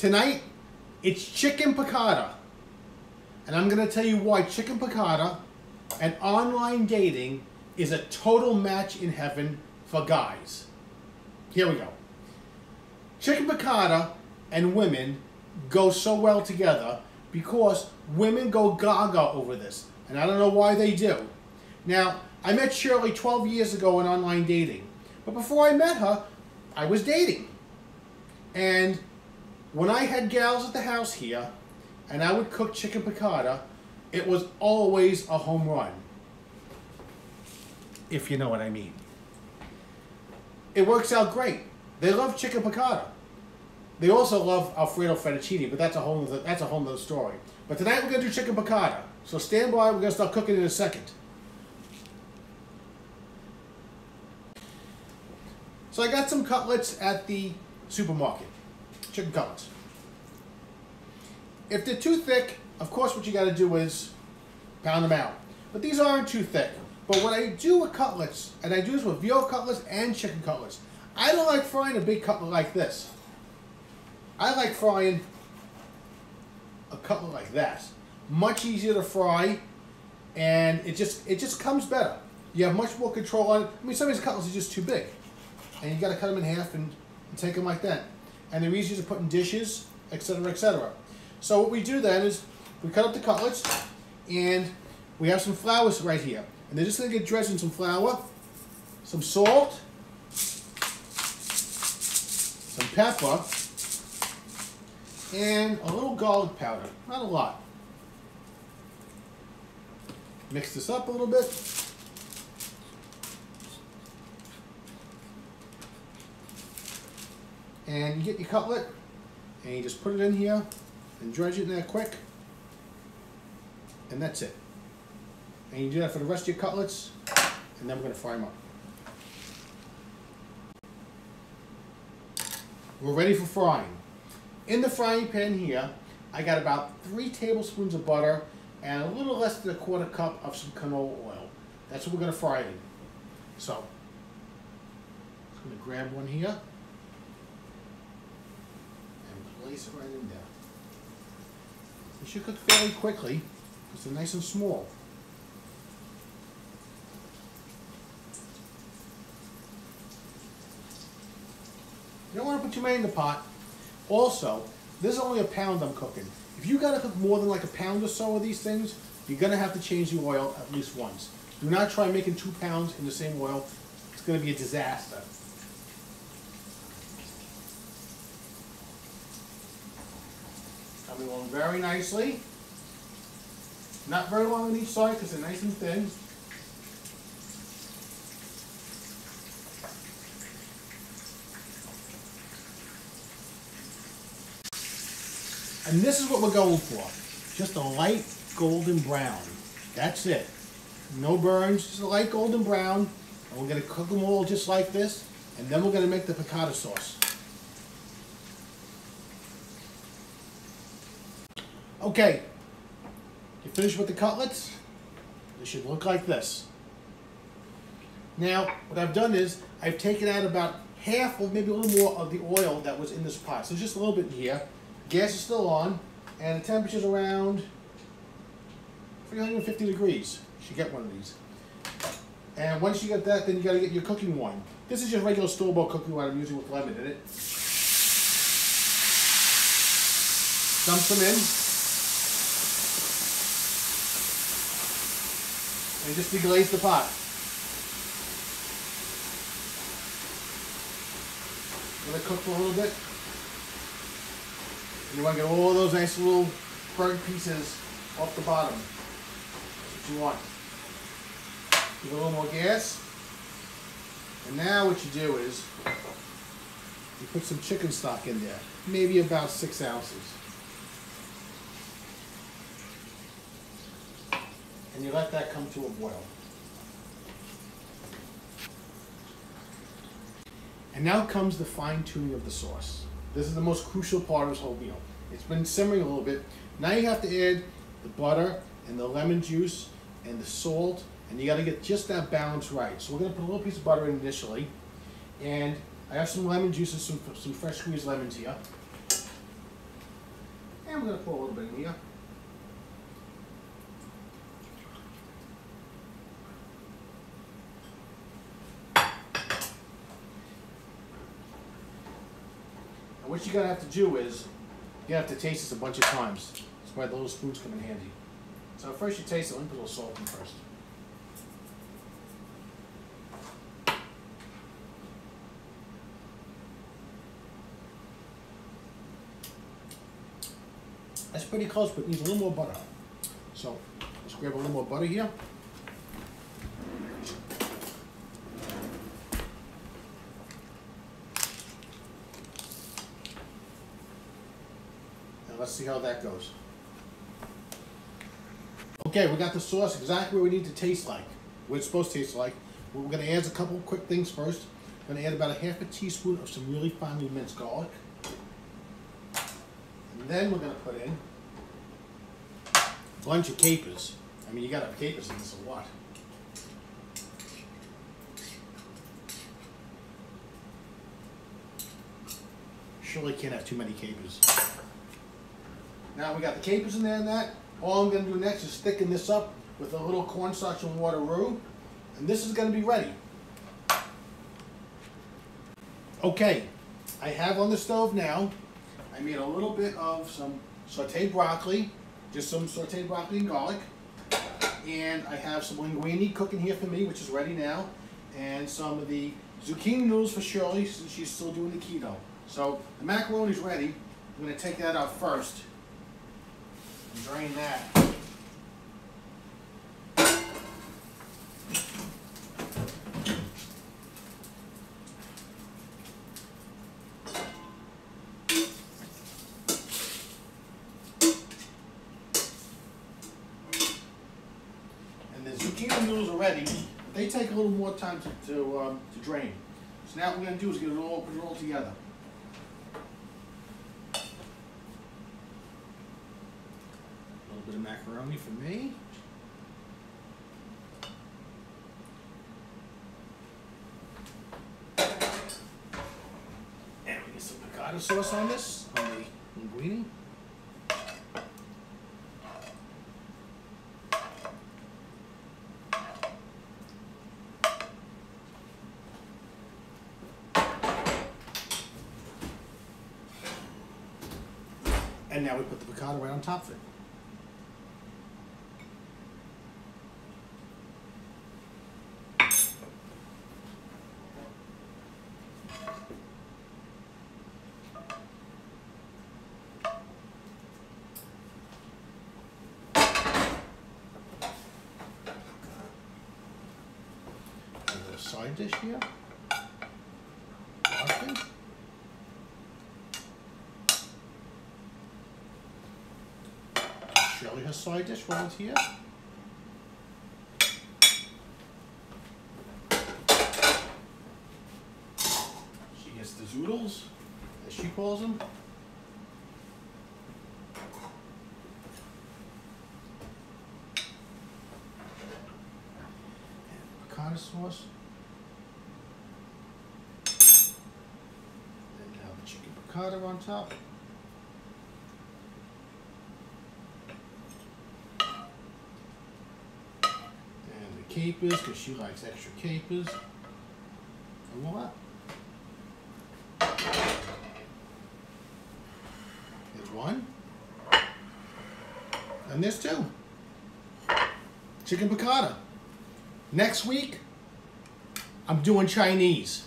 Tonight, it's chicken piccata. And I'm going to tell you why chicken piccata and online dating is a total match in heaven for guys. Here we go. Chicken piccata and women go so well together because women go gaga over this. And I don't know why they do. Now, I met Shirley 12 years ago in online dating. But before I met her, I was dating. And when I had gals at the house here, and I would cook chicken piccata, it was always a home run. If you know what I mean. It works out great. They love chicken piccata. They also love Alfredo fettuccine, but that's a whole nother story. But tonight we're gonna do chicken piccata. So stand by, we're gonna start cooking in a second. So I got some cutlets at the supermarket. Chicken cutlets. If they're too thick, of course what you gotta do is pound them out. But these aren't too thick. But what I do with cutlets, and I do this with veal cutlets and chicken cutlets, I don't like frying a big cutlet like this. I like frying a cutlet like that. Much easier to fry, and it just comes better. You have much more control on it. I mean, some of these cutlets are just too big, and you got to cut them in half and take them like that. And they're easier to put in dishes, etc., etc. So what we do then is we cut up the cutlets, and we have some flour right here, and they're just going to get dredged in some flour, some salt, some pepper, and a little garlic powder, not a lot. Mix this up a little bit. And you get your cutlet, and you just put it in here, and dredge it in there quick, and that's it. And you do that for the rest of your cutlets, and then we're going to fry them up. We're ready for frying. In the frying pan here, I got about 3 tablespoons of butter and a little less than a 1/4 cup of some canola oil. That's what we're going to fry it in. So, I'm going to grab one here and place it right in there. It should cook fairly quickly because they're nice and small. You don't want to put too many in the pot. Also, this is only a pound I'm cooking. If you got to cook more than like a pound or so of these things, you're going to have to change the oil at least once. Do not try making 2 pounds in the same oil. It's going to be a disaster. Coming along very nicely. Not very long on each side because they're nice and thin. And this is what we're going for. Just a light golden brown. That's it. No burns, just a light golden brown. And we're going to cook them all just like this. And then we're going to make the piccata sauce. Okay. You finished with the cutlets? They should look like this. Now, what I've done is I've taken out about half or maybe a little more of the oil that was in this pot. So just a little bit in here. Gas is still on, and the temperature's around 350 degrees. You should get one of these. And once you get that, then you got to get your cooking wine. This is just regular store-bought cooking wine I'm using with lemon in it. Dump some in. And just deglaze the pot. Let it cook for a little bit. And you want to get all those nice little burnt pieces off the bottom. That's what you want. Give it a little more gas. And now what you do is you put some chicken stock in there. Maybe about 6 ounces. And you let that come to a boil. And now comes the fine tuning of the sauce. This is the most crucial part of this whole meal. It's been simmering a little bit. Now you have to add the butter and the lemon juice and the salt, and you got to get just that balance right. So we're going to put a little piece of butter in initially, and I have some lemon juice and some fresh squeezed lemons here. And we're going to pour a little bit in here. And what you're going to have to do is, you have to taste this a bunch of times. That's why the little spoons come in handy. So first you taste it, let me put a little salt in first. That's pretty close, but it needs a little more butter. So let's grab a little more butter here. And let's see how that goes. Okay, we got the sauce exactly where we need to taste like, what it's supposed to taste like. We're going to add a couple quick things first. We're going to add about a half a teaspoon of some really finely minced garlic. And then we're going to put in a bunch of capers. I mean, you got to have capers in this a lot. Shirley can't have too many capers. Now we got the capers in there and that. All I'm going to do next is thicken this up with a little cornstarch and water roux. And this is going to be ready. Okay, I have on the stove now, I made a little bit of some sauteed broccoli, just some sauteed broccoli and garlic. And I have some linguine cooking here for me, which is ready now. And some of the zucchini noodles for Shirley, since she's still doing the keto. So the macaroni's ready. I'm going to take that out first. And drain that. And the zucchini noodles are ready. They take a little more time to drain. So now what we're going to do is put it all together. A little bit of macaroni for me. And we get some piccata sauce on this, on the linguine. And now we put the piccata right on top of it. A little side dish here. Often. Shirley has side dish right here. She gets the zoodles, as she calls them. And piccata sauce. And now the chicken piccata on top. Capers, because she likes extra capers. And voila. There's one. And there's two. Chicken piccata. Next week, I'm doing Chinese.